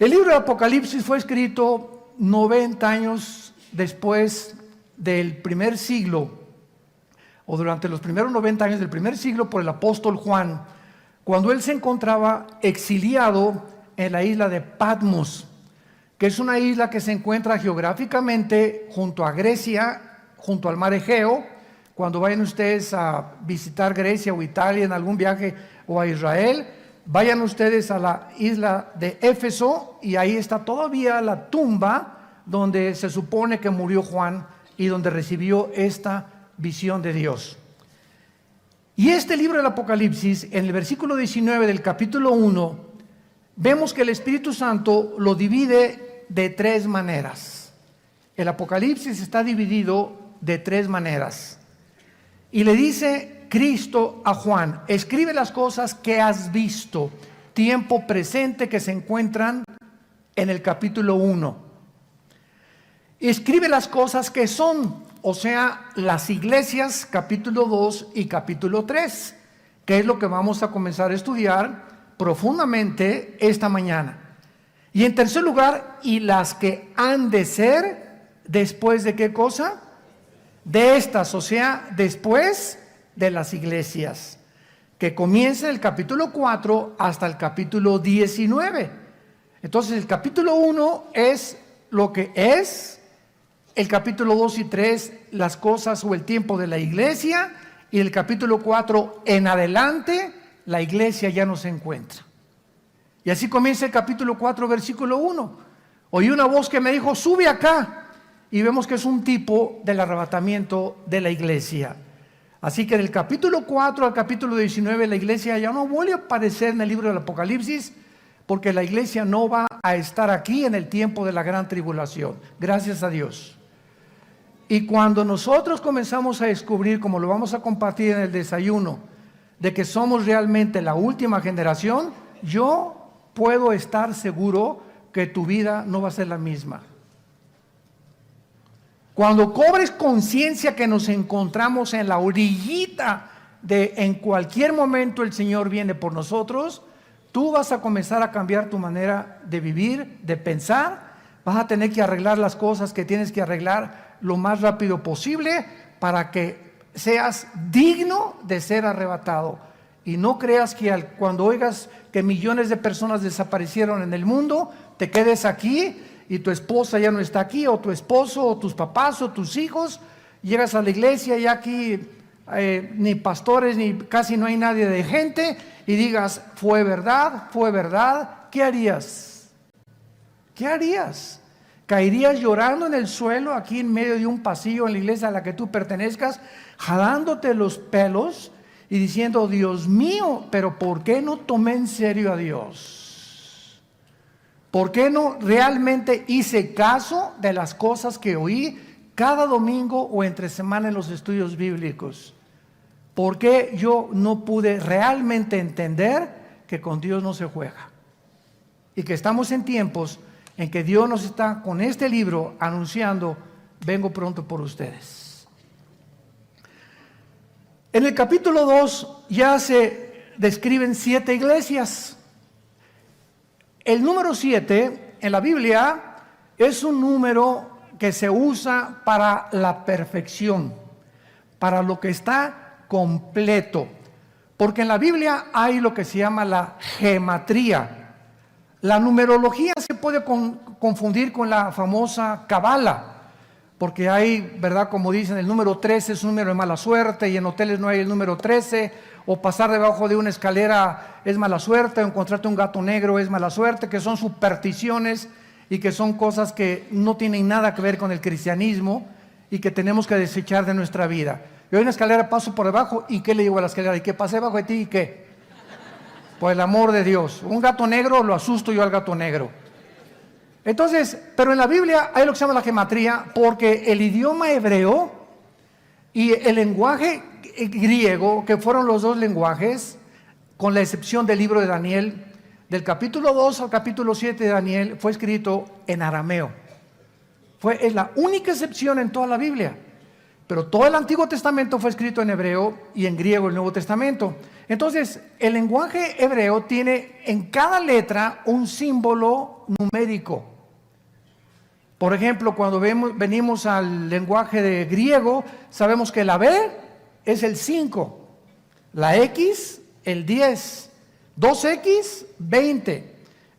El libro de Apocalipsis fue escrito 90 años después del primer siglo, o durante los primeros 90 años del primer siglo, por el apóstol Juan, cuando él se encontraba exiliado en la isla de Patmos, que es una isla que se encuentra geográficamente junto a Grecia, junto al mar Egeo. Cuando vayan ustedes a visitar Grecia o Italia en algún viaje, o a Israel, vayan ustedes a la isla de Éfeso, y ahí está todavía la tumba donde se supone que murió Juan y donde recibió esta visión de Dios. Y este libro del Apocalipsis, en el versículo 19 del capítulo 1, vemos que el Espíritu Santo lo divide de tres maneras. El Apocalipsis está dividido de tres maneras. Y le dice Cristo a Juan: escribe las cosas que has visto, tiempo presente, que se encuentran en el capítulo 1. Escribe las cosas que son, o sea, las iglesias, capítulo 2 y capítulo 3, que es lo que vamos a comenzar a estudiar profundamente esta mañana. Y en tercer lugar, y las que han de ser después de ¿qué cosa? De estas, o sea, después de las iglesias, que comienza el capítulo 4 hasta el capítulo 19. Entonces el capítulo 1 es lo que es, el capítulo 2 y 3 las cosas o el tiempo de la iglesia, y el capítulo 4 en adelante la iglesia ya no se encuentra. Y así comienza el capítulo 4, versículo 1. Oí una voz que me dijo: sube acá. Y vemos que es un tipo del arrebatamiento de la iglesia. Así que del capítulo 4 al capítulo 19 la iglesia ya no vuelve a aparecer en el libro del Apocalipsis, porque la iglesia no va a estar aquí en el tiempo de la gran tribulación. Gracias a Dios. Y cuando nosotros comenzamos a descubrir, como lo vamos a compartir en el desayuno, de que somos realmente la última generación, yo puedo estar seguro que tu vida no va a ser la misma. Cuando cobres conciencia que nos encontramos en la orillita de en cualquier momento el Señor viene por nosotros, tú vas a comenzar a cambiar tu manera de vivir, de pensar. Vas a tener que arreglar las cosas que tienes que arreglar lo más rápido posible para que seas digno de ser arrebatado. Y no creas que cuando oigas que millones de personas desaparecieron en el mundo, te quedes aquí y tu esposa ya no está aquí, o tu esposo, o tus papás, o tus hijos. Llegas a la iglesia y aquí ni pastores, ni casi no hay nadie de gente, y digas: fue verdad, ¿qué harías? ¿Qué harías? ¿Caerías llorando en el suelo aquí en medio de un pasillo en la iglesia a la que tú pertenezcas, jalándote los pelos y diciendo: Dios mío, pero ¿por qué no tomé en serio a Dios? ¿Por qué no realmente hice caso de las cosas que oí cada domingo o entre semana en los estudios bíblicos? ¿Por qué yo no pude realmente entender que con Dios no se juega? Y que estamos en tiempos en que Dios nos está con este libro anunciando: vengo pronto por ustedes. En el capítulo 2 ya se describen 7 iglesias. El número 7 en la Biblia es un número que se usa para la perfección, para lo que está completo. Porque en la Biblia hay lo que se llama la gematría. La numerología se puede confundir con la famosa cábala, porque hay, ¿verdad? Como dicen, el número 13 es un número de mala suerte, y en hoteles no hay el número 13, o pasar debajo de una escalera es mala suerte, o encontrarte un gato negro es mala suerte, que son supersticiones y que son cosas que no tienen nada que ver con el cristianismo y que tenemos que desechar de nuestra vida. Yo en una escalera paso por debajo, ¿y qué le digo a la escalera? ¿Y qué pasé debajo de ti? ¿Y qué? Por el amor de Dios. Un gato negro, lo asusto yo al gato negro. Entonces, pero en la Biblia hay lo que se llama la gematría, porque el idioma hebreo y el lenguaje griego, que fueron los dos lenguajes, con la excepción del libro de Daniel, del capítulo 2 al capítulo 7 de Daniel, fue escrito en arameo. Es la única excepción en toda la Biblia. pero todo el Antiguo Testamento fue escrito en hebreo y en griego el Nuevo Testamento. Entonces, el lenguaje hebreo tiene en cada letra un símbolo numérico. Por ejemplo, cuando venimos al lenguaje de griego, sabemos que la B es el 5, la X el 10, 2X 20,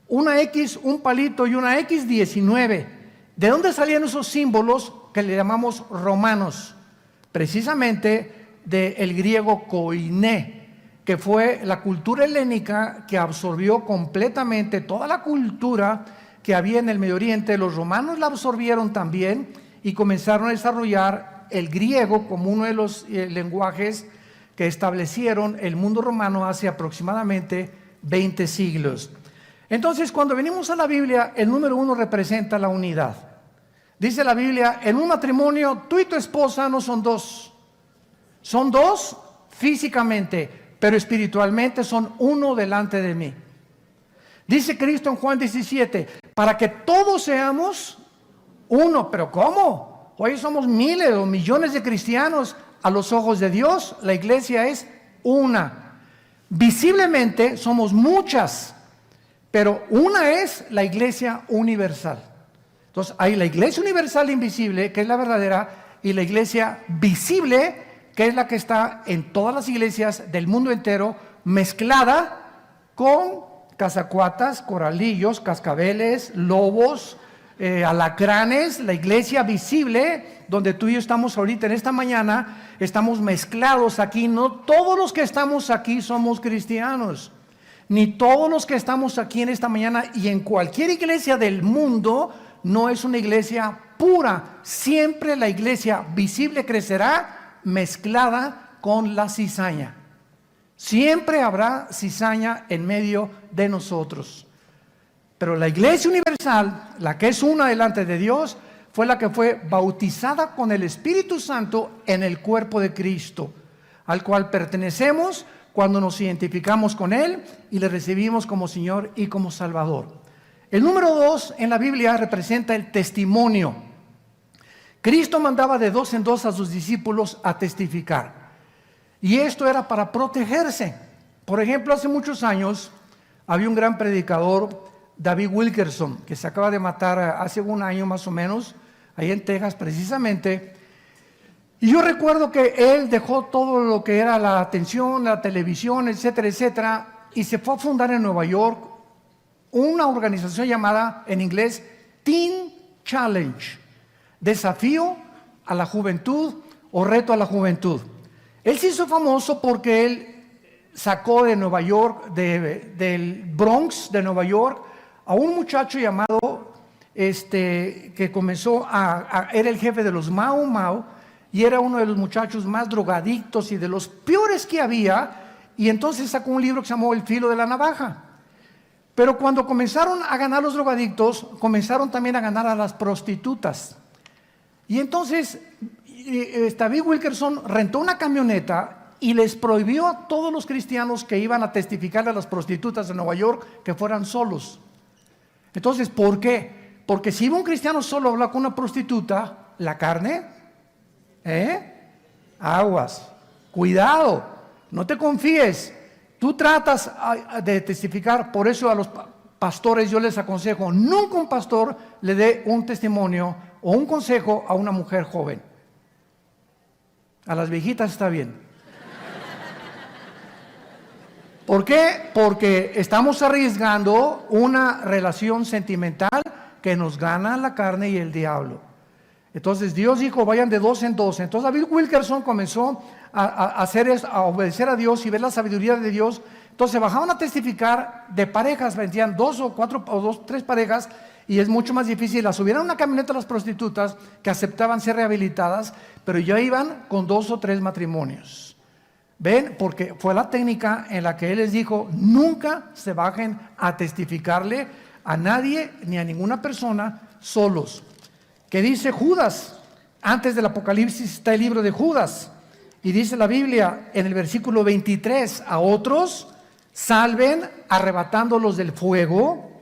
una X un palito y una X 19. ¿De dónde salían esos símbolos que le llamamos romanos? Precisamente del griego koiné, que fue la cultura helénica que absorbió completamente toda la cultura que había en el Medio Oriente. Los romanos la absorbieron también y comenzaron a desarrollar el griego como uno de los lenguajes que establecieron el mundo romano hace aproximadamente 20 siglos. Entonces, cuando venimos a la Biblia, el número 1 representa la unidad. Dice la Biblia, en un matrimonio, tú y tu esposa no son dos. Son dos físicamente, pero espiritualmente son uno delante de mí. Dice Cristo en Juan 17, para que todos seamos uno. ¿Pero cómo? Hoy somos miles o millones de cristianos. A los ojos de Dios, la iglesia es una. Visiblemente somos muchas, pero una es la iglesia universal. Entonces hay la iglesia universal invisible, que es la verdadera, y la iglesia visible, que es la que está en todas las iglesias del mundo entero, mezclada con cazacuatas, coralillos, cascabeles, lobos, alacranes. La iglesia visible, donde tú y yo estamos ahorita en esta mañana, estamos mezclados aquí. No todos los que estamos aquí somos cristianos, ni todos los que estamos aquí en esta mañana y en cualquier iglesia del mundo no es una iglesia pura. Siempre la iglesia visible crecerá mezclada con la cizaña. Siempre habrá cizaña en medio de nosotros. Pero la iglesia universal, la que es una delante de Dios, fue la que fue bautizada con el Espíritu Santo en el cuerpo de Cristo, al cual pertenecemos cuando nos identificamos con Él y le recibimos como Señor y como Salvador. El número 2 en la Biblia representa el testimonio. Cristo mandaba de 2 en 2 a sus discípulos a testificar. Y esto era para protegerse. Por ejemplo, hace muchos años había un gran predicador, David Wilkerson, que se acaba de matar hace un año más o menos, ahí en Texas precisamente. Y yo recuerdo que él dejó todo lo que era la atención, la televisión, etcétera, etcétera, y se fue a fundar en Nueva York una organización llamada en inglés Teen Challenge, desafío a la juventud o reto a la juventud. Él se hizo famoso porque él sacó de Nueva York, del Bronx de Nueva York, a un muchacho llamado, que comenzó era el jefe de los Mau Mau, y era uno de los muchachos más drogadictos y de los peores que había, y entonces sacó un libro que se llamó El filo de la navaja. Pero cuando comenzaron a ganar los drogadictos, comenzaron también a ganar a las prostitutas. Y entonces David Wilkerson rentó una camioneta y les prohibió a todos los cristianos que iban a testificar a las prostitutas de Nueva York que fueran solos. Entonces, ¿por qué? Porque si iba un cristiano solo a hablar con una prostituta, la carne, aguas, cuidado, no te confíes. Tú tratas de testificar. Por eso a los pastores yo les aconsejo, nunca un pastor le dé un testimonio o un consejo a una mujer joven. A las viejitas está bien. ¿Por qué? Porque estamos arriesgando una relación sentimental que nos gana la carne y el diablo. Entonces Dios dijo, vayan de 2 en 2. Entonces David Wilkerson comenzó a obedecer a Dios y ver la sabiduría de Dios. Entonces bajaban a testificar de parejas, vendían 2 o 4 o 2, 3 parejas, y es mucho más difícil. Las subieron a una camioneta a las prostitutas que aceptaban ser rehabilitadas, pero ya iban con 2 o 3 matrimonios. ¿Ven? Porque fue la técnica en la que él les dijo, nunca se bajen a testificarle a nadie ni a ninguna persona solos. ¿Qué dice Judas? Antes del Apocalipsis está el libro de Judas. Y dice la Biblia en el versículo 23, a otros salven arrebatándolos del fuego,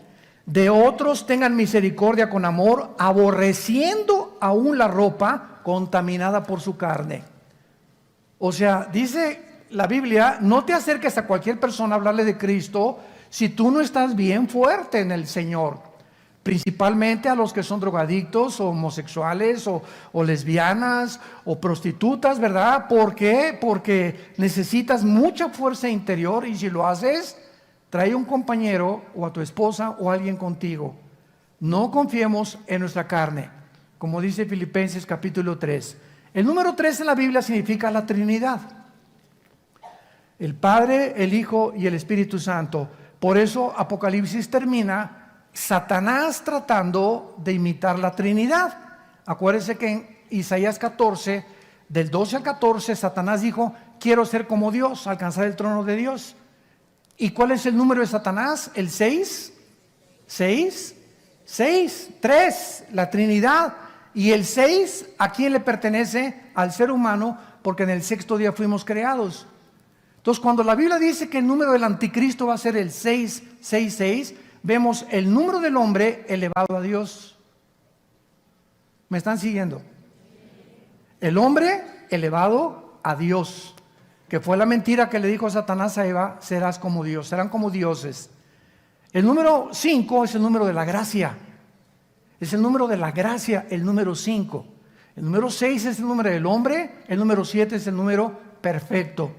de otros tengan misericordia con amor, aborreciendo aún la ropa contaminada por su carne. O sea, dice la Biblia, no te acerques a cualquier persona a hablarle de Cristo si tú no estás bien fuerte en el Señor. Principalmente a los que son drogadictos o homosexuales o lesbianas o prostitutas, ¿verdad? ¿Por qué? Porque necesitas mucha fuerza interior, y si lo haces, trae un compañero o a tu esposa o a alguien contigo. No confiemos en nuestra carne, como dice Filipenses capítulo 3. El número 3 en la Biblia significa la Trinidad: el Padre, el Hijo y el Espíritu Santo. Por eso Apocalipsis termina Satanás tratando de imitar la Trinidad. Acuérdense que en Isaías 14, del 12 al 14, Satanás dijo: quiero ser como Dios, alcanzar el trono de Dios. ¿Y cuál es el número de Satanás? El 6, 3, la Trinidad. Y el 6, ¿a quién le pertenece? Al ser humano, porque en el sexto día fuimos creados. Entonces, cuando la Biblia dice que el número del anticristo va a ser el 666, vemos el número del hombre elevado a Dios. ¿Me están siguiendo? El hombre elevado a Dios, que fue la mentira que le dijo Satanás a Eva: serás como Dios, serán como dioses. El número 5 es el número de la gracia. Es el número de la gracia, el número 5. El número 6 es el número del hombre. El número 7 es el número perfecto.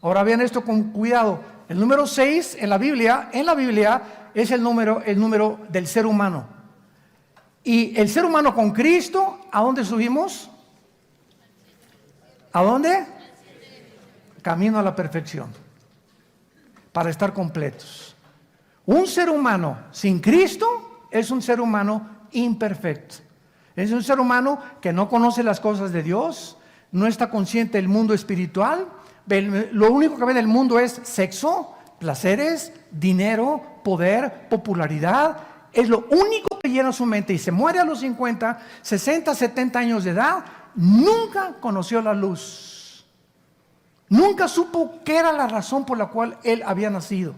Ahora vean esto con cuidado. El número 6 en la Biblia es el número del ser humano. Y el ser humano con Cristo, ¿a dónde subimos? ¿A dónde? Camino a la perfección, para estar completos. Un ser humano sin Cristo es un ser humano imperfecto. Es un ser humano que no conoce las cosas de Dios, no está consciente del mundo espiritual. Lo único que ve en el mundo es sexo, placeres, dinero, poder, popularidad. Es lo único que llena su mente, y se muere a los 50, 60, 70 años de edad. Nunca conoció la luz. Nunca supo qué era la razón por la cual él había nacido.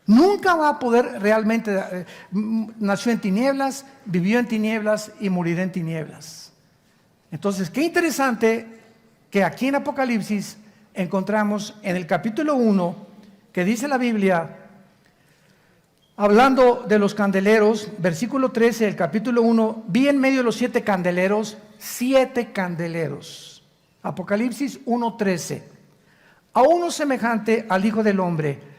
Nunca va a poder realmente. Nació en tinieblas, vivió en tinieblas y morirá en tinieblas. Entonces, qué interesante que aquí en Apocalipsis encontramos en el capítulo 1 que dice la Biblia, hablando de los candeleros, versículo 13 del capítulo 1: vi en medio de los 7 candeleros, 7 candeleros. Apocalipsis 1:13. A uno semejante al Hijo del Hombre.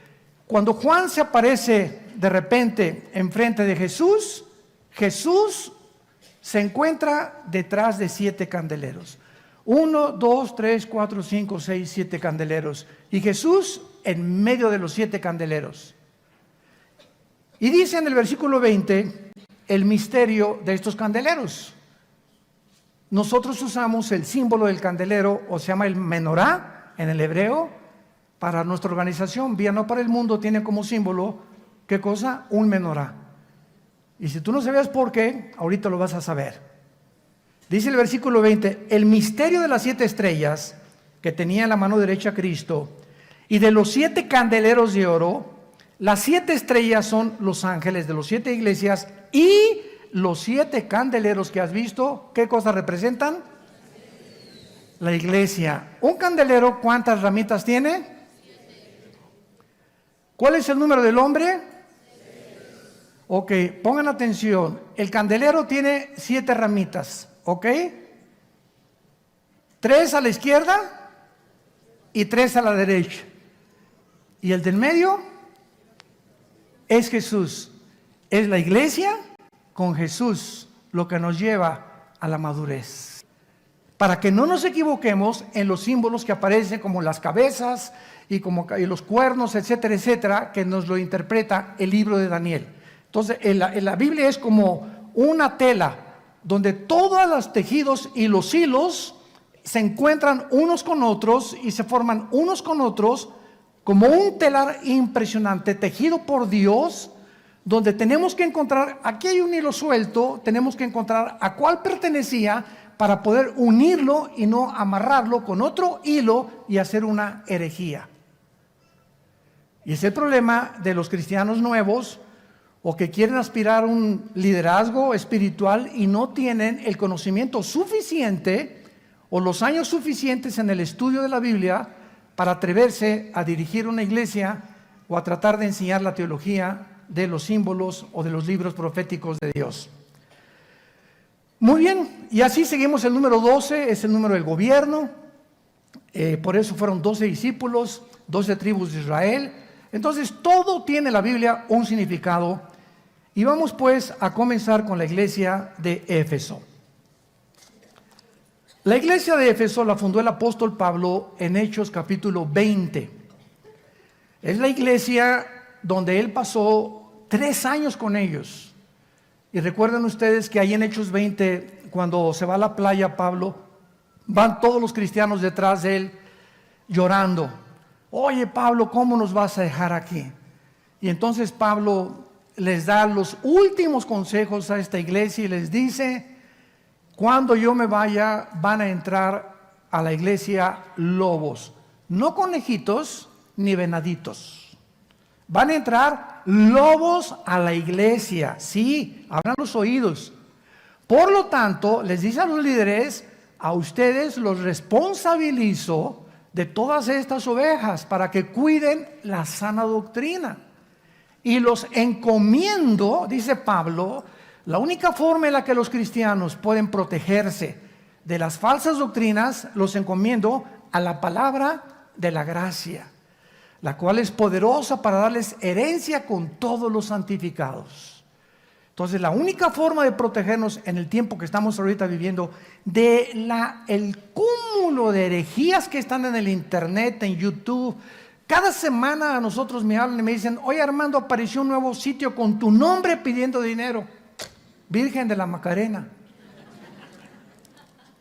Cuando Juan se aparece de repente enfrente de Jesús, Jesús se encuentra detrás de 7 candeleros. 1, 2, 3, 4, 5, 6, 7 candeleros. Y Jesús en medio de los 7 candeleros. Y dice en el versículo 20 el misterio de estos candeleros. Nosotros usamos el símbolo del candelero, o se llama el menorá en el hebreo. Para nuestra organización, Vía No para el Mundo, tiene como símbolo, ¿qué cosa? Un menorá. Y si tú no sabías por qué, ahorita lo vas a saber. Dice el versículo 20: el misterio de las 7 estrellas que tenía en la mano derecha Cristo, y de los 7 candeleros de oro. Las 7 estrellas son los ángeles de los 7 iglesias, y los 7 candeleros que has visto, ¿qué cosa representan? La iglesia. Un candelero, ¿cuántas ramitas tiene? ¿Cuál es el número del hombre? Ok, pongan atención. El candelero tiene 7 ramitas, ¿ok? 3 a la izquierda y 3 a la derecha. ¿Y el del medio? Es Jesús. Es la iglesia con Jesús lo que nos lleva a la madurez. Para que no nos equivoquemos en los símbolos que aparecen, como las cabezas y los cuernos, etcétera, etcétera, que nos lo interpreta el libro de Daniel. Entonces, en la Biblia es como una tela donde todos los tejidos y los hilos se encuentran unos con otros y se forman unos con otros como un telar impresionante tejido por Dios, donde tenemos que encontrar, aquí hay un hilo suelto, tenemos que encontrar a cuál pertenecía para poder unirlo y no amarrarlo con otro hilo y hacer una herejía. Y es el problema de los cristianos nuevos o que quieren aspirar a un liderazgo espiritual y no tienen el conocimiento suficiente o los años suficientes en el estudio de la Biblia para atreverse a dirigir una iglesia o a tratar de enseñar la teología de los símbolos o de los libros proféticos de Dios. Muy bien, y así seguimos. El número 12 es el número del gobierno. Por eso fueron 12 discípulos, 12 tribus de Israel. Entonces todo tiene la Biblia un significado. Y vamos pues a comenzar con la iglesia de Éfeso. La iglesia de Éfeso la fundó el apóstol Pablo en Hechos capítulo 20. Es la iglesia donde él pasó 3 años con ellos. Y recuerden ustedes que ahí en Hechos 20, cuando se va a la playa Pablo, van todos los cristianos detrás de él llorando. Oye Pablo, ¿cómo nos vas a dejar aquí? Y entonces Pablo les da los últimos consejos a esta iglesia y les dice: cuando yo me vaya van a entrar a la iglesia lobos, no conejitos ni venaditos. Van a entrar lobos a la iglesia, sí, abran los oídos. Por lo tanto, les dice a los líderes: a ustedes los responsabilizo de todas estas ovejas para que cuiden la sana doctrina. Y los encomiendo, dice Pablo, la única forma en la que los cristianos pueden protegerse de las falsas doctrinas, los encomiendo a la palabra de la gracia, la cual es poderosa para darles herencia con todos los santificados. Entonces, la única forma de protegernos en el tiempo que estamos ahorita viviendo el cúmulo de herejías que están en el internet, en YouTube. Cada semana a nosotros me hablan y me dicen: oye Armando, apareció un nuevo sitio con tu nombre pidiendo dinero. Virgen de la Macarena.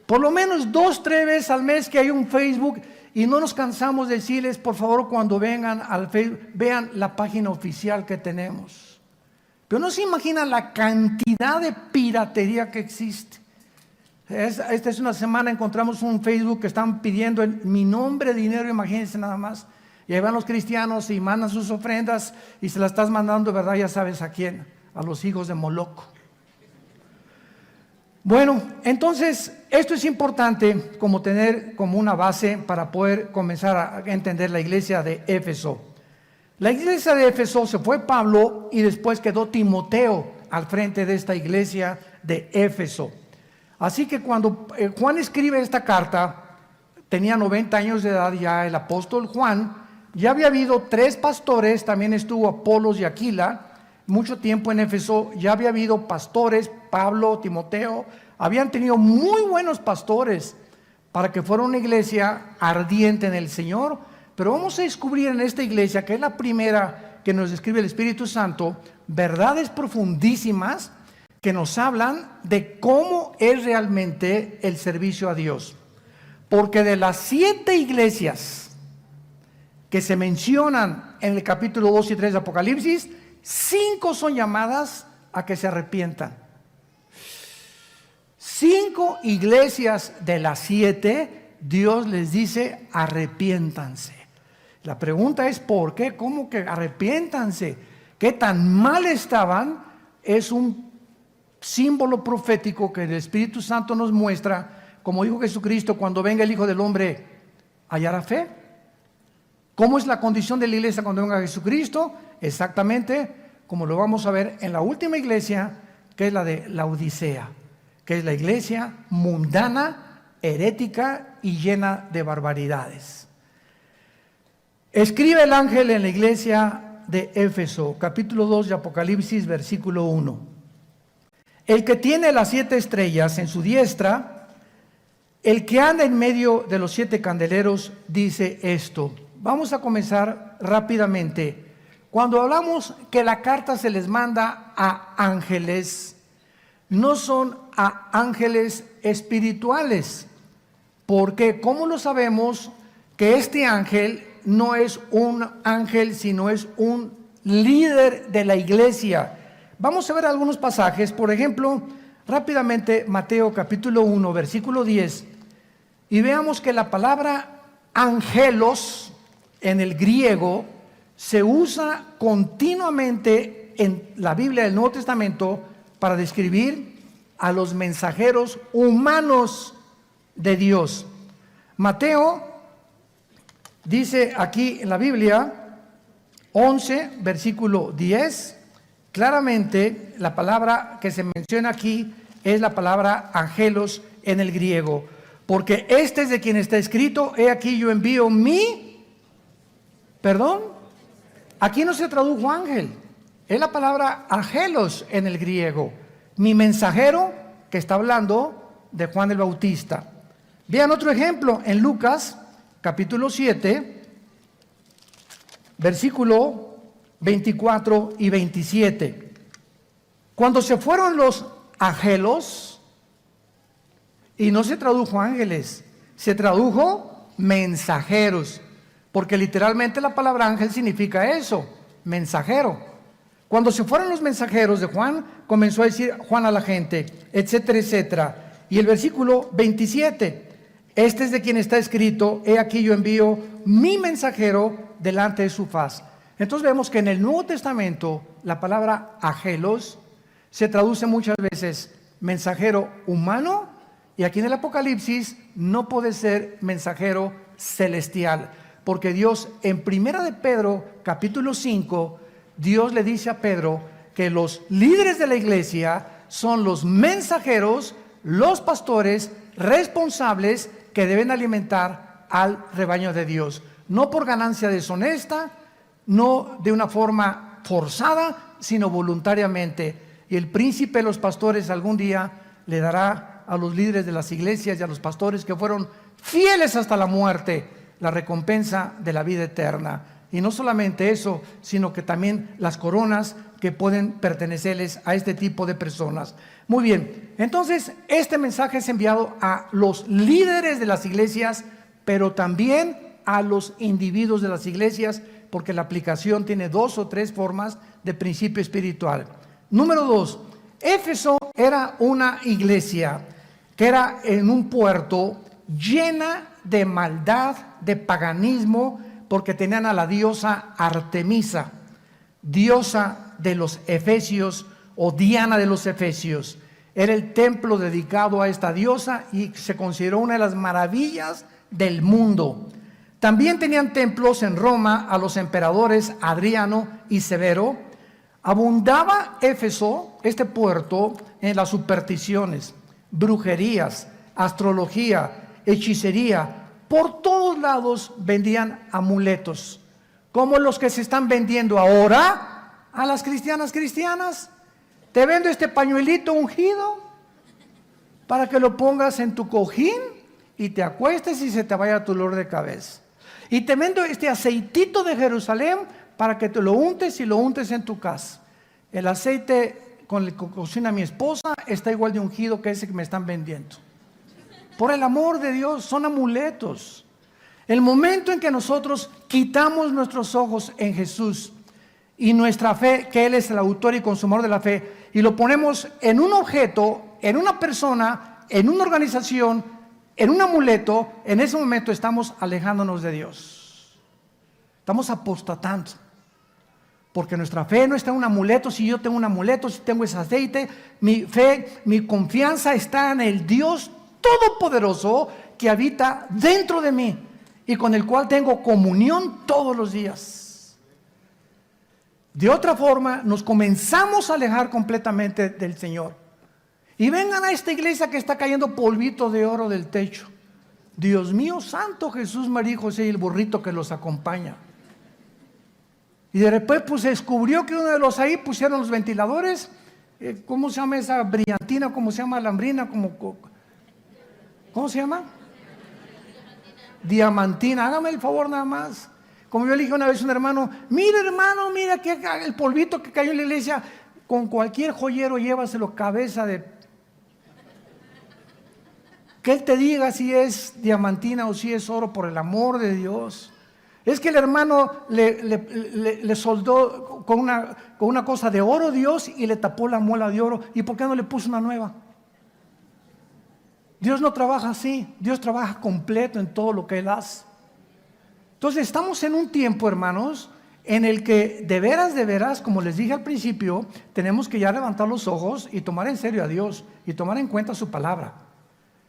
Por lo menos 2, 3 veces al mes que hay un Facebook, y no nos cansamos de decirles: por favor, cuando vengan al Facebook, vean la página oficial que tenemos. Pero no se imaginan la cantidad de piratería que existe. Esta es una semana, encontramos un Facebook que están pidiendo en mi nombre dinero, imagínense nada más. Y ahí van los cristianos y mandan sus ofrendas y se las estás mandando, ¿verdad? Ya sabes a quién, a los hijos de Moloco. Bueno, entonces esto es importante como tener como una base para poder comenzar a entender la iglesia de Éfeso. La iglesia de Éfeso se fue Pablo y después quedó Timoteo al frente de esta iglesia de Éfeso. Así que cuando Juan escribe esta carta, tenía 90 años de edad ya el apóstol Juan. Ya había habido 3 pastores, también estuvo Apolos y Aquila, mucho tiempo en Éfeso. Ya había habido pastores, Pablo, Timoteo, habían tenido muy buenos pastores para que fuera una iglesia ardiente en el Señor. Pero vamos a descubrir en esta iglesia, que es la primera que nos describe el Espíritu Santo, verdades profundísimas que nos hablan de cómo es realmente el servicio a Dios. Porque de las 7 iglesias que se mencionan en el capítulo 2 y 3 de Apocalipsis, 5 son llamadas a que se arrepientan. 5 iglesias de las 7, Dios les dice: arrepiéntanse. La pregunta es: ¿por qué? ¿Cómo que arrepiéntanse? ¿Qué tan mal estaban? Es un símbolo profético que el Espíritu Santo nos muestra, como dijo Jesucristo: cuando venga el Hijo del Hombre, ¿hallará fe? ¿Cómo es la condición de la iglesia cuando venga Jesucristo? Exactamente como lo vamos a ver en la última iglesia, que es la de Laodicea, que es la iglesia mundana, herética y llena de barbaridades. Escribe el ángel en la iglesia de Éfeso, capítulo 2 de Apocalipsis, versículo 1. El que tiene las 7 estrellas en su diestra, el que anda en medio de los 7 candeleros, dice esto. Vamos a comenzar rápidamente. Cuando hablamos que la carta se les manda a ángeles, no son a ángeles espirituales. Porque, ¿cómo lo sabemos que este ángel no es un ángel, sino es un líder de la iglesia? Vamos a ver algunos pasajes. Por ejemplo, rápidamente, Mateo capítulo 1, versículo 10. Y veamos que la palabra angelos en el griego se usa continuamente en la Biblia del Nuevo Testamento para describir a los mensajeros humanos de Dios. Mateo dice aquí en la Biblia 11, versículo 10, claramente la palabra que se menciona aquí es la palabra angelos en el griego, porque este es de quien está escrito: he aquí yo envío aquí no se tradujo ángel, es la palabra angelos en el griego, mi mensajero, que está hablando de Juan el Bautista. Vean otro ejemplo en Lucas capítulo 7, versículo 24 y 27. Cuando se fueron los angelos, y no se tradujo ángeles, se tradujo mensajeros, porque literalmente la palabra ángel significa eso, mensajero. Cuando se fueron los mensajeros de Juan, comenzó a decir Juan a la gente, etcétera, etcétera. Y el versículo 27, este es de quien está escrito: he aquí yo envío mi mensajero delante de su faz. Entonces vemos que en el Nuevo Testamento la palabra angelos se traduce muchas veces mensajero humano, y aquí en el Apocalipsis no puede ser mensajero celestial, porque Dios en Primera de Pedro capítulo 5, Dios le dice a Pedro que los líderes de la iglesia son los mensajeros, los pastores responsables que deben alimentar al rebaño de Dios, no por ganancia deshonesta, no de una forma forzada, sino voluntariamente. Y el príncipe de los pastores algún día le dará a los líderes de las iglesias y a los pastores que fueron fieles hasta la muerte la recompensa de la vida eterna. Y no solamente eso, sino que también las coronas que pueden pertenecerles a este tipo de personas. Muy bien, entonces este mensaje es enviado a los líderes de las iglesias, pero también a los individuos de las iglesias, porque la aplicación tiene 2 o 3 formas de principio espiritual. Número 2, Éfeso era una iglesia que era en un puerto llena de maldad, de paganismo, porque tenían a la diosa Artemisa, diosa de los efesios o Diana de los efesios. Era el templo dedicado a esta diosa y se consideró una de las maravillas del mundo. También tenían templos en Roma a los emperadores Adriano y Severo. Abundaba Éfeso, este puerto, en las supersticiones, brujerías, astrología, hechicería. Por todos lados vendían amuletos, como los que se están vendiendo ahora a las cristianas. Te vendo este pañuelito ungido para que lo pongas en tu cojín y te acuestes y se te vaya tu dolor de cabeza. Y te vendo este aceitito de Jerusalén para que te lo untes y lo untes en tu casa. El aceite con el que cocina mi esposa está igual de ungido que ese que me están vendiendo. Por el amor de Dios, son amuletos. El momento en que nosotros quitamos nuestros ojos en Jesús y nuestra fe, que Él es el autor y consumador de la fe, y lo ponemos en un objeto, en una persona, en una organización, en un amuleto, en ese momento estamos alejándonos de Dios. Estamos apostatando. Porque nuestra fe no está en un amuleto. Si yo tengo un amuleto, si tengo ese aceite, mi fe, mi confianza está en el Dios todopoderoso que habita dentro de mí y con el cual tengo comunión todos los días. De otra forma, nos comenzamos a alejar completamente del Señor. Y vengan a esta iglesia que está cayendo polvito de oro del techo. Dios mío santo, Jesús, María y José y el burrito que los acompaña. Y de repente pues se descubrió que uno de los ahí pusieron los ventiladores. ¿Cómo se llama esa brillantina? ¿Cómo se llama lambrina? ¿Cómo se llama? Diamantina. Hágame el favor nada más. Como yo le dije una vez a un hermano, mira que el polvito que cayó en la iglesia, con cualquier joyero llévaselo cabeza de... Que él te diga si es diamantina o si es oro, por el amor de Dios. Es que el hermano le soldó con una cosa de oro Dios y le tapó la muela de oro. ¿Y por qué no le puso una nueva? Dios no trabaja así. Dios trabaja completo en todo lo que Él hace. Entonces estamos en un tiempo, hermanos, en el que de veras, como les dije al principio, tenemos que ya levantar los ojos y tomar en serio a Dios y tomar en cuenta su palabra.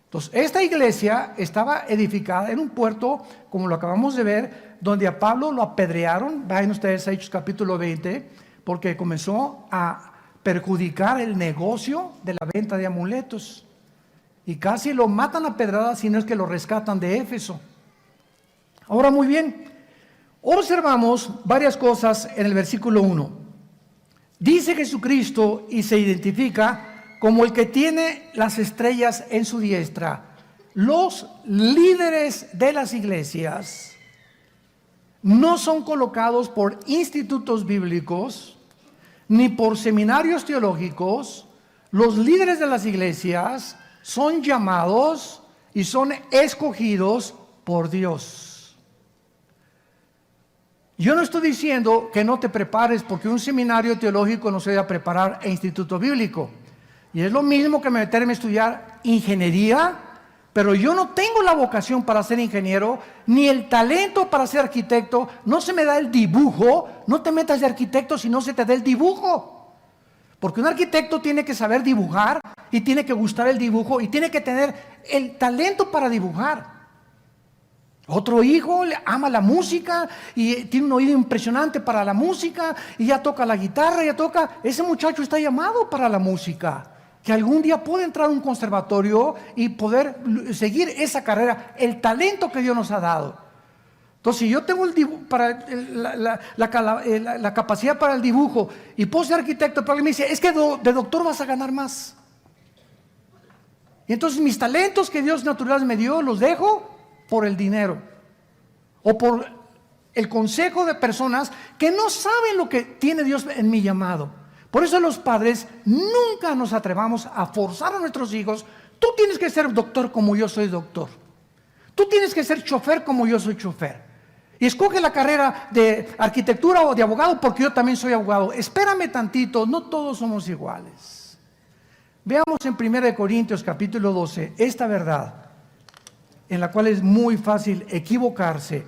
Entonces, esta iglesia estaba edificada en un puerto, como lo acabamos de ver, donde a Pablo lo apedrearon. Vayan ustedes a Hechos capítulo 20, porque comenzó a perjudicar el negocio de la venta de amuletos. Y casi lo matan a pedradas, si no es que lo rescatan de Éfeso. Ahora, muy bien, observamos varias cosas en el versículo 1. Dice Jesucristo y se identifica como el que tiene las estrellas en su diestra. Los líderes de las iglesias no son colocados por institutos bíblicos ni por seminarios teológicos. Los líderes de las iglesias son llamados y son escogidos por Dios. Yo no estoy diciendo que no te prepares porque un seminario teológico no se debe preparar e instituto bíblico. Y es lo mismo que meterme a estudiar ingeniería, pero yo no tengo la vocación para ser ingeniero, ni el talento para ser arquitecto. No se me da el dibujo. No te metas de arquitecto si no se te da el dibujo. Porque un arquitecto tiene que saber dibujar y tiene que gustar el dibujo y tiene que tener el talento para dibujar. Otro hijo le ama la música y tiene un oído impresionante para la música y ya toca la guitarra, ese muchacho está llamado para la música, que algún día puede entrar a un conservatorio y poder seguir esa carrera, el talento que Dios nos ha dado. Entonces, si yo tengo la capacidad para el dibujo y puedo ser arquitecto, pero alguien me dice, es que de doctor vas a ganar más. Y entonces mis talentos que Dios natural me dio, los dejo por el dinero o por el consejo de personas que no saben lo que tiene Dios en mi llamado. Por eso los padres nunca nos atrevamos a forzar a nuestros hijos. Tú tienes que ser doctor como yo soy doctor. Tú tienes que ser chofer como yo soy chofer. Y escoge la carrera de arquitectura o de abogado porque yo también soy abogado. Espérame tantito, no todos somos iguales. Veamos en 1 Corintios capítulo 12 esta verdad, en la cual es muy fácil equivocarse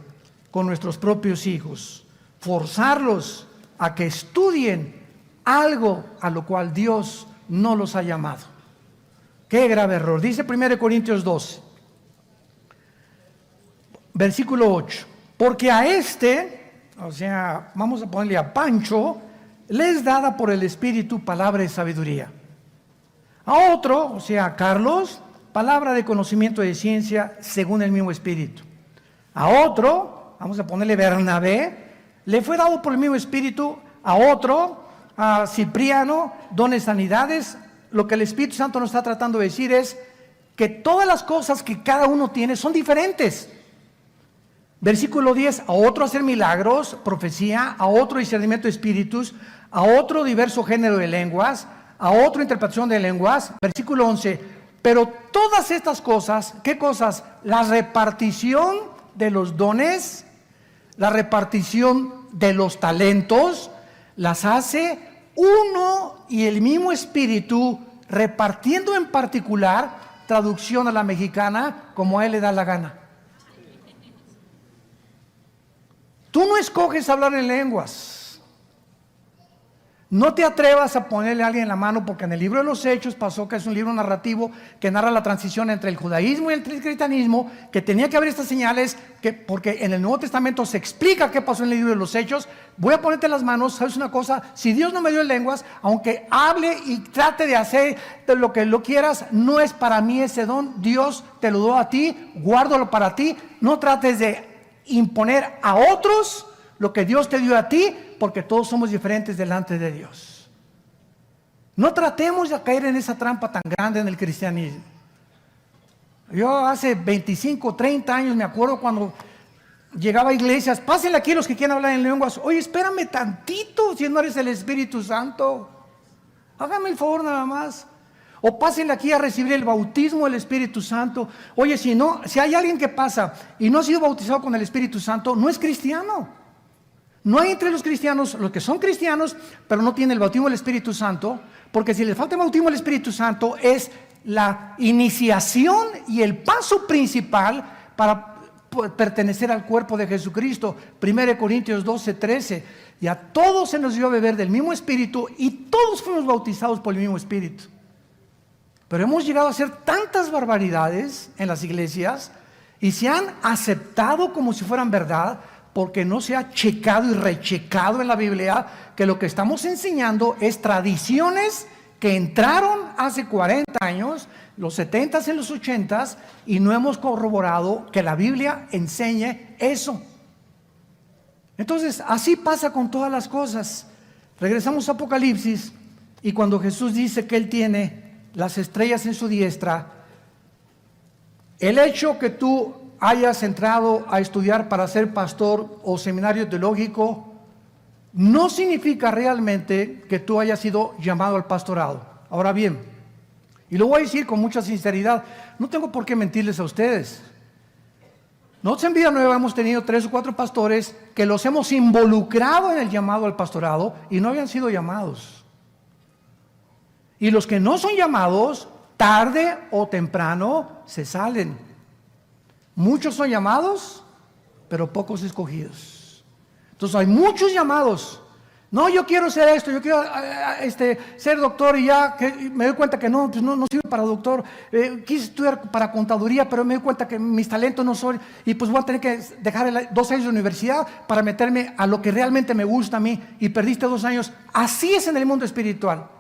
con nuestros propios hijos, forzarlos a que estudien algo a lo cual Dios no los ha llamado. Qué grave error. Dice 1 Corintios 12, versículo 8. Porque a vamos a ponerle a Pancho, le es dada por el Espíritu palabra de sabiduría. A otro, a Carlos, palabra de conocimiento de ciencia según el mismo Espíritu. A otro, vamos a ponerle Bernabé, le fue dado por el mismo Espíritu. A otro, a Cipriano, dones sanidades. Lo que el Espíritu Santo nos está tratando de decir es que todas las cosas que cada uno tiene son diferentes. Versículo 10, a otro hacer milagros, profecía, a otro discernimiento de espíritus, a otro diverso género de lenguas, a otro interpretación de lenguas. Versículo 11, pero todas estas cosas, ¿qué cosas? La repartición de los dones, la repartición de los talentos, las hace uno y el mismo Espíritu, repartiendo en particular, traducción a la mexicana, como a él le da la gana. Tú no escoges hablar en lenguas. No te atrevas a ponerle a alguien la mano, porque en el libro de los Hechos pasó que es un libro narrativo que narra la transición entre el judaísmo y el cristianismo, que tenía que haber estas señales, porque en el Nuevo Testamento se explica qué pasó en el libro de los Hechos. Voy a ponerte las manos. ¿Sabes una cosa? Si Dios no me dio lenguas, aunque hable y trate de hacer de lo que lo quieras, no es para mí ese don. Dios te lo dio a ti, guárdalo para ti. No trates de imponer a otros lo que Dios te dio a ti, porque todos somos diferentes delante de Dios. No tratemos de caer en esa trampa tan grande en el cristianismo. Yo hace 25, 30 años me acuerdo cuando llegaba a iglesias, pásenle aquí los que quieren hablar en lenguas. Oye, espérame tantito, si no eres el Espíritu Santo, hágame el favor nada más. O pásenle aquí a recibir el bautismo del Espíritu Santo. Oye, si hay alguien que pasa y no ha sido bautizado con el Espíritu Santo, no es cristiano. No hay entre los cristianos, los que son cristianos, pero no tienen el bautismo del Espíritu Santo, porque si les falta el bautismo del Espíritu Santo es la iniciación y el paso principal para pertenecer al cuerpo de Jesucristo. 1 Corintios 12:13. Y a todos se nos dio a beber del mismo Espíritu y todos fuimos bautizados por el mismo Espíritu. Pero hemos llegado a hacer tantas barbaridades en las iglesias y se han aceptado como si fueran verdad, porque no se ha checado y rechecado en la Biblia que lo que estamos enseñando es tradiciones que entraron hace 40 años, los 70s y los 80s, y no hemos corroborado que la Biblia enseñe eso. Entonces, así pasa con todas las cosas. Regresamos a Apocalipsis, y cuando Jesús dice que Él tiene las estrellas en su diestra, el hecho que tú hayas entrado a estudiar para ser pastor o seminario teológico no significa realmente que tú hayas sido llamado al pastorado. Ahora bien, y lo voy a decir con mucha sinceridad, no tengo por qué mentirles a ustedes. Nosotros en Vida Nueva hemos tenido 3 o 4 pastores que los hemos involucrado en el llamado al pastorado y no habían sido llamados. Y los que no son llamados, tarde o temprano se salen. Muchos son llamados, pero pocos escogidos. Entonces hay muchos llamados. No, yo quiero ser esto, yo quiero ser doctor, y ya que me doy cuenta que no sirve para doctor. Quise estudiar para contaduría, pero me doy cuenta que mis talentos no son, y pues voy a tener que dejar 2 años de universidad para meterme a lo que realmente me gusta a mí, y perdiste 2 años. Así es en el mundo espiritual.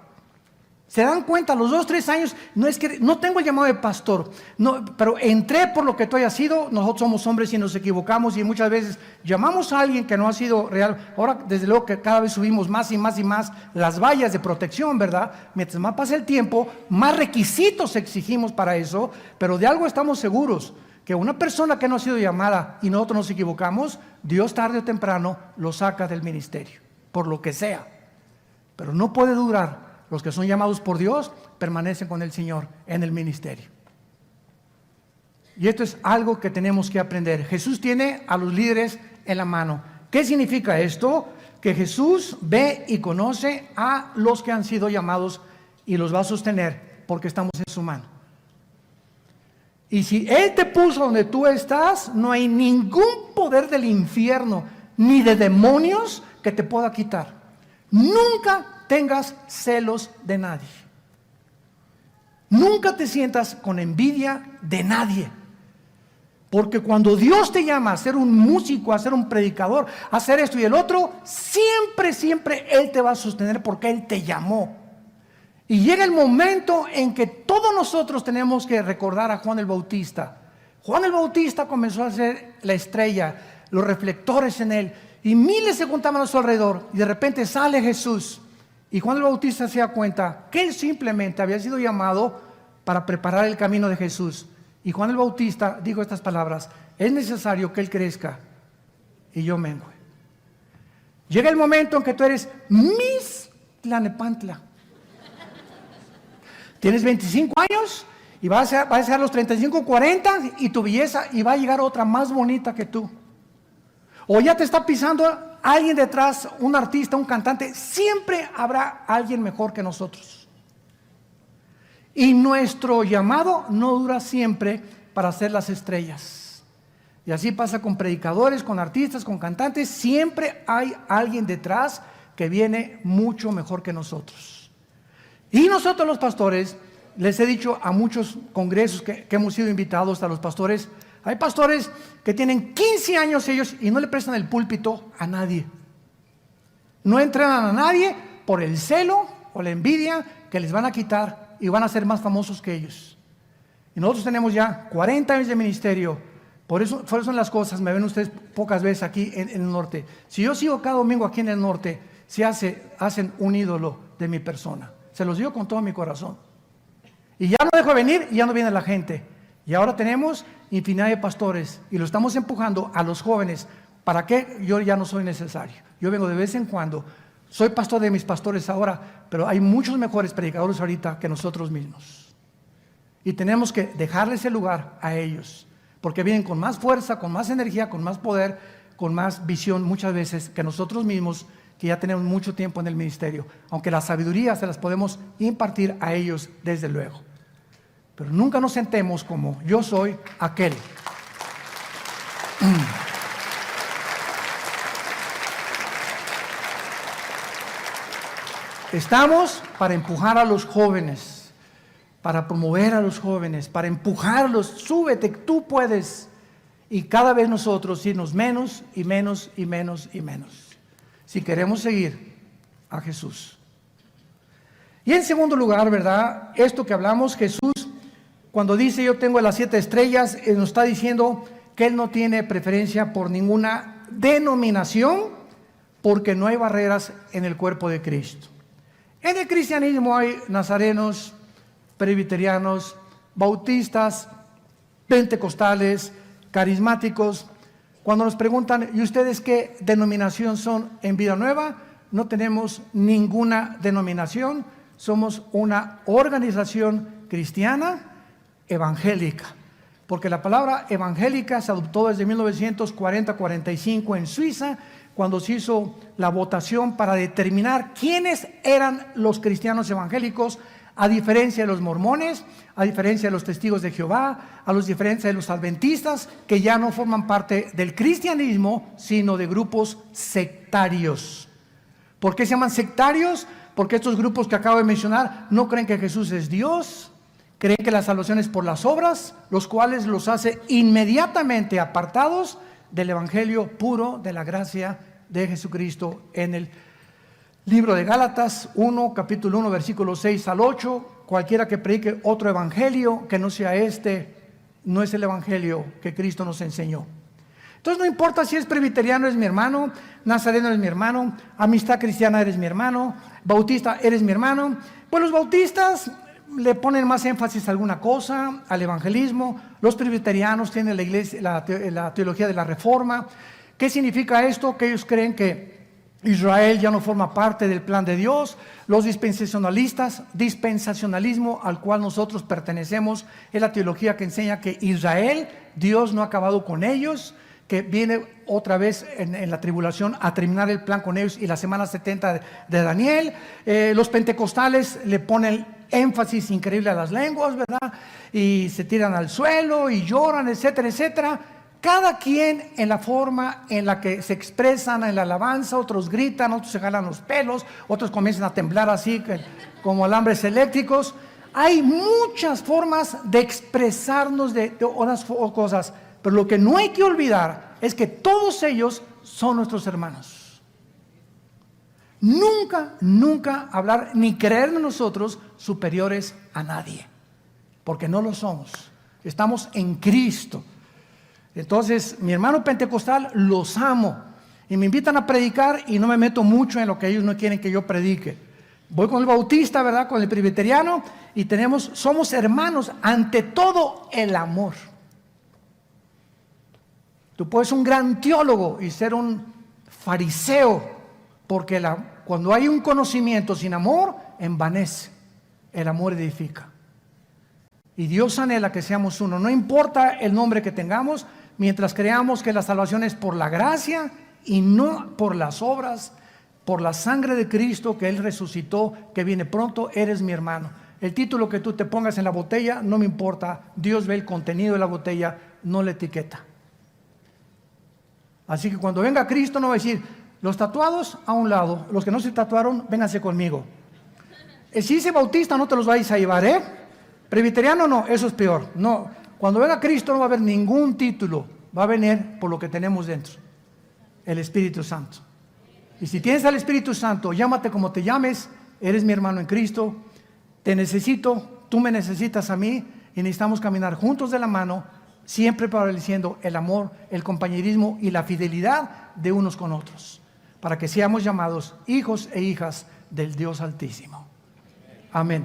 Se dan cuenta, a los 2 o 3 años, no es que no tengo el llamado de pastor, no, pero entré por lo que tú hayas sido. Nosotros somos hombres y nos equivocamos, y muchas veces llamamos a alguien que no ha sido real. Ahora, desde luego que cada vez subimos más y más y más las vallas de protección, ¿verdad? Mientras más pasa el tiempo, más requisitos exigimos para eso, pero de algo estamos seguros, que una persona que no ha sido llamada y nosotros nos equivocamos, Dios tarde o temprano lo saca del ministerio, por lo que sea. Pero no puede durar. Los que son llamados por Dios permanecen con el Señor en el ministerio. Y esto es algo que tenemos que aprender. Jesús tiene a los líderes en la mano. ¿Qué significa esto? Que Jesús ve y conoce a los que han sido llamados y los va a sostener porque estamos en su mano. Y si Él te puso donde tú estás, no hay ningún poder del infierno ni de demonios que te pueda quitar. Nunca tengas celos de nadie. Nunca te sientas con envidia de nadie. Porque cuando Dios te llama a ser un músico, a ser un predicador, a hacer esto y el otro, siempre Él te va a sostener porque Él te llamó. Y llega el momento en que todos nosotros tenemos que recordar a Juan el Bautista. Juan el Bautista comenzó a ser la estrella, los reflectores en él, y miles se juntaban a su alrededor, y de repente sale Jesús. Y Juan el Bautista se da cuenta que él simplemente había sido llamado para preparar el camino de Jesús. Y Juan el Bautista dijo estas palabras: es necesario que Él crezca y yo mengue. Llega el momento en que tú eres Miss Tlanepantla. Tienes 25 años y vas a ser los 35, 40, y tu belleza, y va a llegar otra más bonita que tú. O ya te está pisando alguien detrás, un artista, un cantante. Siempre habrá alguien mejor que nosotros. Y nuestro llamado no dura siempre para ser las estrellas. Y así pasa con predicadores, con artistas, con cantantes. Siempre hay alguien detrás que viene mucho mejor que nosotros. Y nosotros los pastores, les he dicho a muchos congresos que hemos sido invitados a los pastores, hay pastores que tienen 15 años ellos y no le prestan el púlpito a nadie. No entrenan a nadie por el celo o la envidia que les van a quitar y van a ser más famosos que ellos. Y nosotros tenemos ya 40 años de ministerio. Por eso son las cosas. Me ven ustedes pocas veces aquí en el norte. Si yo sigo cada domingo aquí en el norte, hacen un ídolo de mi persona. Se los digo con todo mi corazón. Y ya no dejo de venir y ya no viene la gente. Y ahora tenemos infinidad de pastores y lo estamos empujando a los jóvenes. ¿Para qué? Yo ya no soy necesario. Yo vengo de vez en cuando. Soy pastor de mis pastores ahora, pero hay muchos mejores predicadores ahorita que nosotros mismos. Y tenemos que dejarles el lugar a ellos, porque vienen con más fuerza, con más energía, con más poder, con más visión muchas veces que nosotros mismos, que ya tenemos mucho tiempo en el ministerio. Aunque la sabiduría se las podemos impartir a ellos desde luego. Pero nunca nos sentemos como yo soy aquel. Estamos para empujar a los jóvenes, para promover a los jóvenes, para empujarlos. Súbete, tú puedes. Y cada vez nosotros irnos menos y menos y menos y menos, si queremos seguir a Jesús. Y en segundo lugar, ¿verdad? Esto que hablamos, Jesús, cuando dice yo tengo las 7 estrellas, nos está diciendo que Él no tiene preferencia por ninguna denominación, porque no hay barreras en el cuerpo de Cristo. En el cristianismo hay nazarenos, presbiterianos, bautistas, pentecostales, carismáticos. Cuando nos preguntan, ¿y ustedes qué denominación son en Vida Nueva? No tenemos ninguna denominación, somos una organización cristiana evangélica, porque la palabra evangélica se adoptó desde 1940-45 en Suiza, cuando se hizo la votación para determinar quiénes eran los cristianos evangélicos, a diferencia de los mormones, a diferencia de los testigos de Jehová, a diferencia de los adventistas, que ya no forman parte del cristianismo, sino de grupos sectarios. ¿Por qué se llaman sectarios? Porque estos grupos que acabo de mencionar no creen que Jesús es Dios, creen que la salvación es por las obras, los cuales los hace inmediatamente apartados del evangelio puro de la gracia de Jesucristo. En el libro de Gálatas 1, capítulo 1, versículos 6 al 8, cualquiera que predique otro evangelio que no sea este, no es el evangelio que Cristo nos enseñó. Entonces no importa si es presbiteriano, eres mi hermano, nazareno eres mi hermano, amistad cristiana eres mi hermano, bautista eres mi hermano. Pues los bautistas le ponen más énfasis a alguna cosa, al evangelismo. Los presbiterianos tienen la iglesia, la teología de la reforma. ¿Qué significa esto? Que ellos creen que Israel ya no forma parte del plan de Dios. Los dispensacionalismo al cual nosotros pertenecemos, es la teología que enseña que Israel, Dios no ha acabado con ellos, que viene otra vez en la tribulación a terminar el plan con ellos, y la semana 70 de Daniel. Los pentecostales le ponen énfasis increíble a las lenguas, ¿verdad? Y se tiran al suelo y lloran, etcétera, etcétera. Cada quien en la forma en la que se expresan en la alabanza. Otros gritan, otros se jalan los pelos, otros comienzan a temblar así como alambres eléctricos. Hay muchas formas de expresarnos de unas cosas, pero lo que no hay que olvidar es que todos ellos son nuestros hermanos. Nunca hablar ni creernos nosotros superiores a nadie, porque no lo somos. Estamos en Cristo. Entonces, mi hermano pentecostal los amo y me invitan a predicar y no me meto mucho en lo que ellos no quieren que yo predique. Voy con el bautista, ¿verdad? Con el presbiteriano, y somos hermanos, ante todo el amor. Tú puedes ser un gran teólogo y ser un fariseo, porque cuando hay un conocimiento sin amor, envanece. El amor edifica. Y Dios anhela que seamos uno. No importa el nombre que tengamos, mientras creamos que la salvación es por la gracia y no por las obras, por la sangre de Cristo que Él resucitó, que viene pronto, eres mi hermano. El título que tú te pongas en la botella no me importa. Dios ve el contenido de la botella, no la etiqueta. Así que cuando venga Cristo no va a decir, los tatuados a un lado, los que no se tatuaron, vénganse conmigo. Si dice bautista, no te los vais a llevar, ¿eh? Presbiteriano no, eso es peor. No, cuando venga Cristo no va a haber ningún título, va a venir por lo que tenemos dentro, el Espíritu Santo. Y si tienes al Espíritu Santo, llámate como te llames, eres mi hermano en Cristo, te necesito, tú me necesitas a mí, y necesitamos caminar juntos de la mano, siempre prevaleciendo el amor, el compañerismo y la fidelidad de unos con otros, para que seamos llamados hijos e hijas del Dios Altísimo. Amén.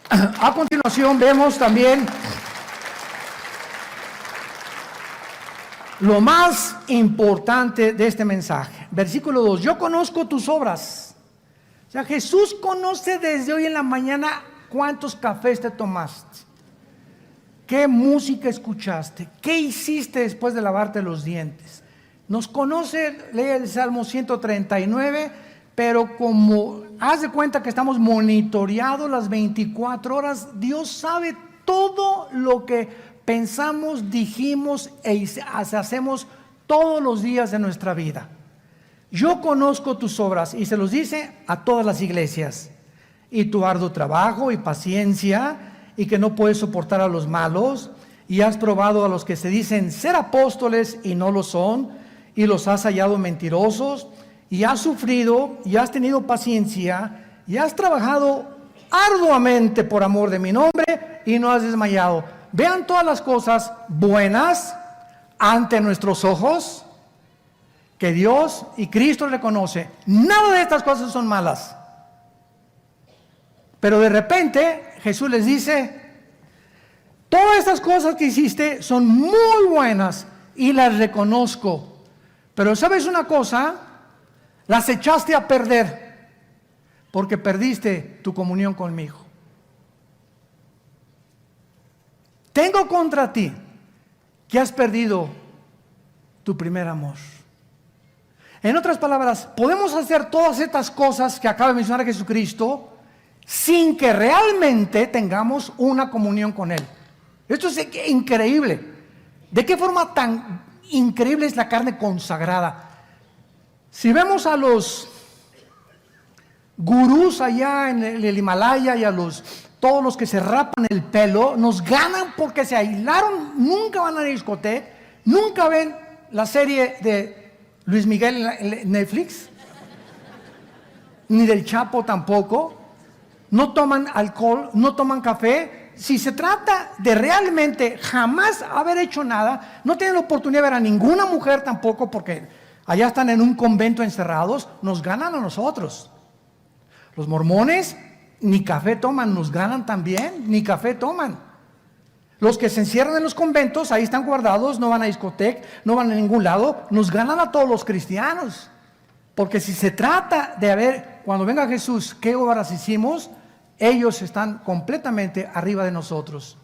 A continuación vemos también lo más importante de este mensaje. Versículo 2, yo conozco tus obras. O sea, Jesús conoce desde hoy en la mañana cuántos cafés te tomaste, qué música escuchaste, qué hiciste después de lavarte los dientes. Nos conoce, lee el Salmo 139, pero como haz de cuenta que estamos monitoreados las 24 horas, Dios sabe todo lo que pensamos, dijimos e hacemos todos los días de nuestra vida. Yo conozco tus obras, y se los dice a todas las iglesias, y tu arduo trabajo y paciencia, y que no puedes soportar a los malos, y has probado a los que se dicen ser apóstoles y no lo son, y los has hallado mentirosos, y has sufrido, y has tenido paciencia, y has trabajado arduamente por amor de mi nombre, y no has desmayado. Vean todas las cosas buenas ante nuestros ojos que Dios y Cristo reconoce. Nada de estas cosas son malas. Pero de repente Jesús les dice: todas estas cosas que hiciste son muy buenas y las reconozco. Pero ¿sabes una cosa? Las echaste a perder porque perdiste tu comunión conmigo. Tengo contra ti que has perdido tu primer amor. En otras palabras, podemos hacer todas estas cosas que acaba de mencionar Jesucristo sin que realmente tengamos una comunión con Él. Esto es increíble. ¿De qué forma tan increíble es la carne consagrada? Si vemos a los gurús allá en el Himalaya y a todos los que se rapan el pelo, nos ganan porque se aislaron, nunca van a la discoteca, nunca ven la serie de Luis Miguel en Netflix, ni del Chapo tampoco, no toman alcohol, no toman café. Si se trata de realmente jamás haber hecho nada, no tienen la oportunidad de ver a ninguna mujer tampoco, porque allá están en un convento encerrados, nos ganan a nosotros. Los mormones ni café toman, nos ganan también, ni café toman. Los que se encierran en los conventos, ahí están guardados, no van a discoteca, no van a ningún lado, nos ganan a todos los cristianos. Porque si se trata de ver, cuando venga Jesús, qué obras hicimos, ellos están completamente arriba de nosotros.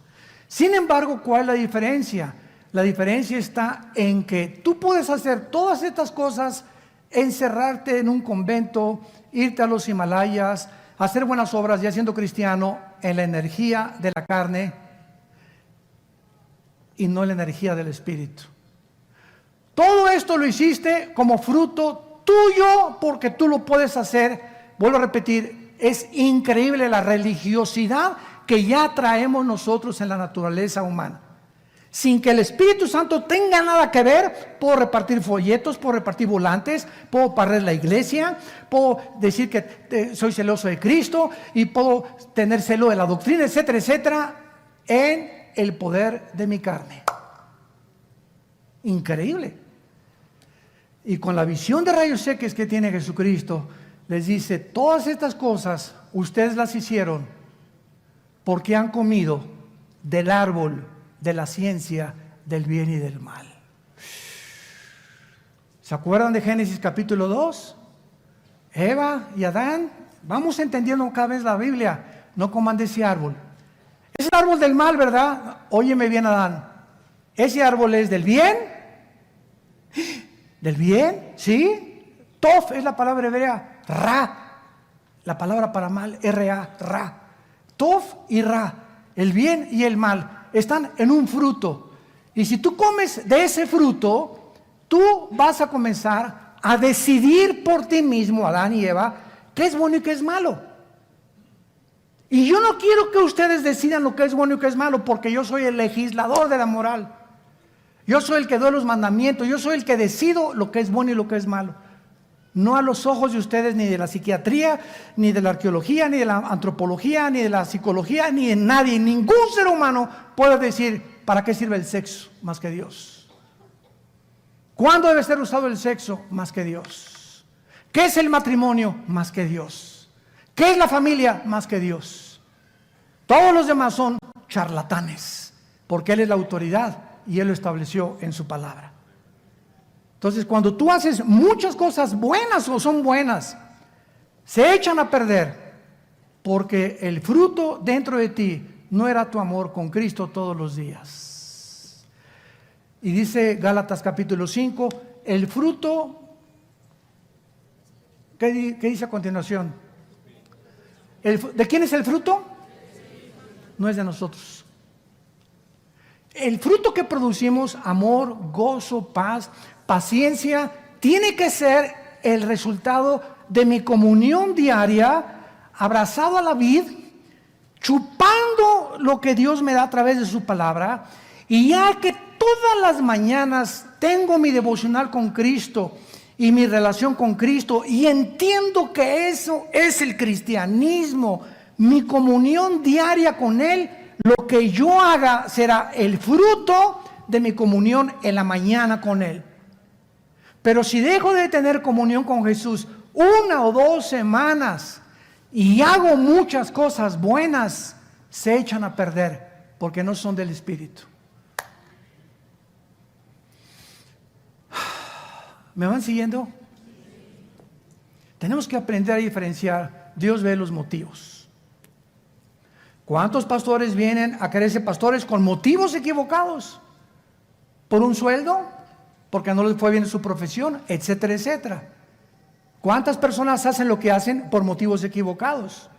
Sin embargo, ¿cuál es la diferencia? La diferencia está en que tú puedes hacer todas estas cosas, encerrarte en un convento, irte a los Himalayas, hacer buenas obras ya siendo cristiano, en la energía de la carne y no en la energía del Espíritu. Todo esto lo hiciste como fruto tuyo, porque tú lo puedes hacer. Vuelvo a repetir, es increíble la religiosidad que ya traemos nosotros en la naturaleza humana. Sin que el Espíritu Santo tenga nada que ver, puedo repartir folletos, puedo repartir volantes, puedo barrer la iglesia, puedo decir que soy celoso de Cristo y puedo tener celo de la doctrina, etcétera, etcétera, en el poder de mi carne. Increíble. Y con la visión de rayos X que tiene Jesucristo, les dice: todas estas cosas ustedes las hicieron porque han comido del árbol de la ciencia del bien y del mal. ¿Se acuerdan de Génesis capítulo 2? Eva y Adán. Vamos entendiendo cada vez la Biblia. No coman de ese árbol. Es el árbol del mal, ¿verdad? Óyeme bien, Adán. Ese árbol es del bien. ¿Del bien? ¿Sí? Tof es la palabra hebrea. Ra. La palabra para mal, R-A, ra. Tof y ra. El bien y el mal están en un fruto. Y si tú comes de ese fruto, tú vas a comenzar a decidir por ti mismo, Adán y Eva, qué es bueno y qué es malo. Y yo no quiero que ustedes decidan lo que es bueno y qué es malo, porque yo soy el legislador de la moral. Yo soy el que doy los mandamientos, yo soy el que decido lo que es bueno y lo que es malo. No a los ojos de ustedes, ni de la psiquiatría, ni de la arqueología, ni de la antropología, ni de la psicología, ni de nadie. Ningún ser humano puede decir para qué sirve el sexo más que Dios. ¿Cuándo debe ser usado el sexo más que Dios? ¿Qué es el matrimonio más que Dios? ¿Qué es la familia más que Dios? Todos los demás son charlatanes, porque Él es la autoridad y Él lo estableció en su palabra. Entonces, cuando tú haces muchas cosas buenas o son buenas, se echan a perder porque el fruto dentro de ti no era tu amor con Cristo todos los días. Y dice Gálatas capítulo 5, el fruto, ¿qué dice a continuación? ¿De quién es el fruto? No es de nosotros. El fruto que producimos, amor, gozo, paz, paciencia, tiene que ser el resultado de mi comunión diaria, abrazado a la vid, chupando lo que Dios me da a través de su palabra. Y ya que todas las mañanas tengo mi devocional con Cristo y mi relación con Cristo, y entiendo que eso es el cristianismo, mi comunión diaria con Él, lo que yo haga será el fruto de mi comunión en la mañana con Él. Pero si dejo de tener comunión con Jesús 1 o 2 semanas y hago muchas cosas buenas, se echan a perder porque no son del Espíritu. ¿Me van siguiendo? Tenemos que aprender a diferenciar. Dios ve los motivos. ¿Cuántos pastores vienen a querer ser pastores con motivos equivocados? ¿Por un sueldo? Porque no les fue bien en su profesión, etcétera, etcétera. ¿Cuántas personas hacen lo que hacen por motivos equivocados?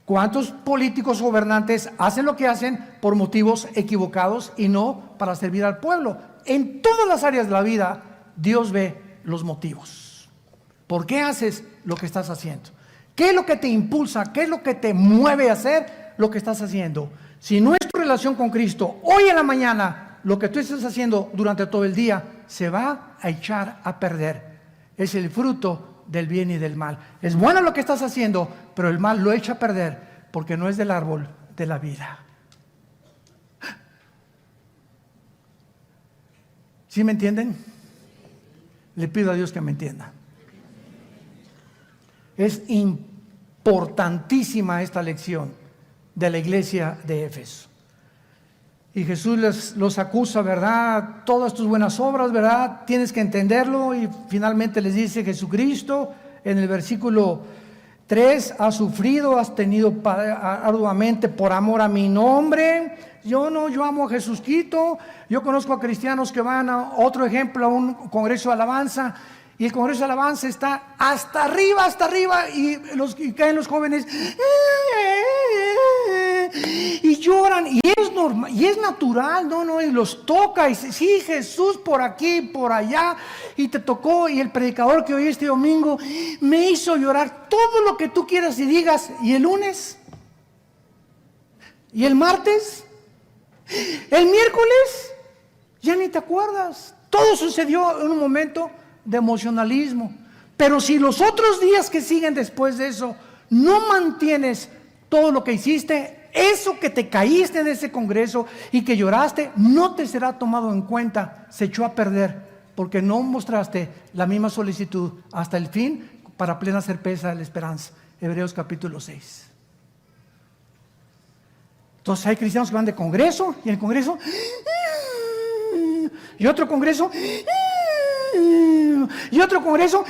¿Cuántos políticos gobernantes hacen lo que hacen por motivos equivocados y no para servir al pueblo? En todas las áreas de la vida, Dios ve los motivos. ¿Por qué haces lo que estás haciendo? ¿Qué es lo que te impulsa? ¿Qué es lo que te mueve a hacer lo que estás haciendo? Si no es tu relación con Cristo, hoy en la mañana, lo que tú estás haciendo durante todo el día se va a echar a perder. Es el fruto del bien y del mal. Es bueno lo que estás haciendo, pero el mal lo echa a perder porque no es del árbol de la vida. ¿Sí me entienden? Le pido a Dios que me entienda. Es importantísima esta lección de la iglesia de Éfeso. Y Jesús los acusa, ¿verdad? Todas tus buenas obras, ¿verdad? Tienes que entenderlo. Y finalmente les dice Jesucristo en el versículo 3: has sufrido, has tenido arduamente por amor a mi nombre. Yo amo a Jesucristo. Yo conozco a cristianos que van a otro ejemplo, a un congreso de alabanza, y el congreso de alabanza está hasta arriba, y caen los jóvenes y lloran, y es normal, y es natural, y los toca, y dice, sí, Jesús por aquí, por allá, y te tocó, y el predicador que oí este domingo me hizo llorar. Todo lo que tú quieras y digas, y el lunes, y el martes, el miércoles, ya ni te acuerdas. Todo sucedió en un momento de emocionalismo. Pero si los otros días que siguen después de eso no mantienes todo lo que hiciste, eso que te caíste en ese congreso y que lloraste, no te será tomado en cuenta. Se echó a perder porque no mostraste la misma solicitud hasta el fin para plena certeza de la esperanza. Hebreos capítulo 6. Entonces hay cristianos que van de congreso, y en el congreso, y otro congreso, y otro congreso,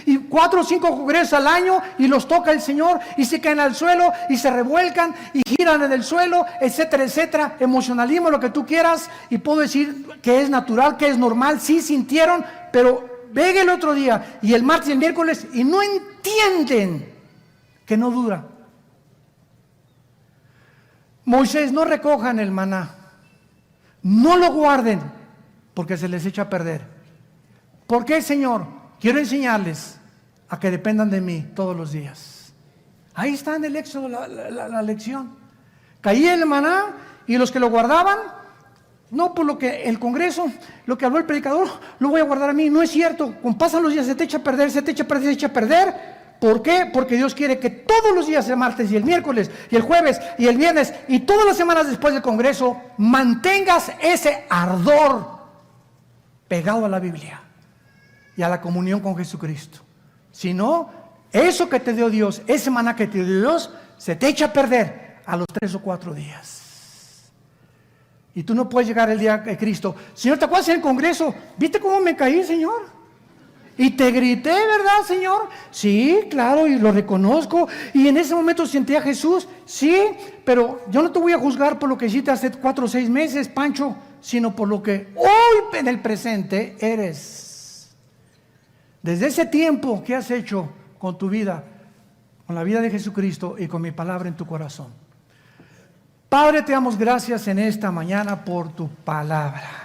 y 4 o 5 congresos al año, y los toca el Señor, y se caen al suelo, y se revuelcan, y giran en el suelo, etcétera, etcétera. Emocionalismo, lo que tú quieras, y puedo decir que es natural, que es normal. Sí sintieron, pero venga el otro día, y el martes y el miércoles, y no entienden que no dura. Moisés, no recojan el maná, no lo guarden, porque se les echa a perder. ¿Por qué, Señor? Quiero enseñarles a que dependan de mí todos los días. Ahí está en el Éxodo la lección. Caía el maná, y los que lo guardaban, no por lo que el congreso, lo que habló el predicador, lo voy a guardar a mí. No es cierto. Con pasan los días se te echa a perder, se te echa a perder, se echa a perder. ¿Por qué? Porque Dios quiere que todos los días, el martes y el miércoles y el jueves y el viernes y todas las semanas después del congreso, mantengas ese ardor pegado a la Biblia y a la comunión con Jesucristo. Si no, eso que te dio Dios, ese maná que te dio Dios, se te echa a perder a los 3 o 4 días. Y tú no puedes llegar el día de Cristo. Señor, ¿te acuerdas en el congreso? ¿Viste cómo me caí, Señor? Y te grité, ¿verdad, Señor? Sí, claro, y lo reconozco. Y en ese momento sentí a Jesús. Sí, pero yo no te voy a juzgar por lo que hiciste hace 4 o 6 meses, Pancho, sino por lo que hoy en el presente eres. Desde ese tiempo, ¿qué has hecho con tu vida? Con la vida de Jesucristo y con mi palabra en tu corazón. Padre, te damos gracias en esta mañana por tu palabra.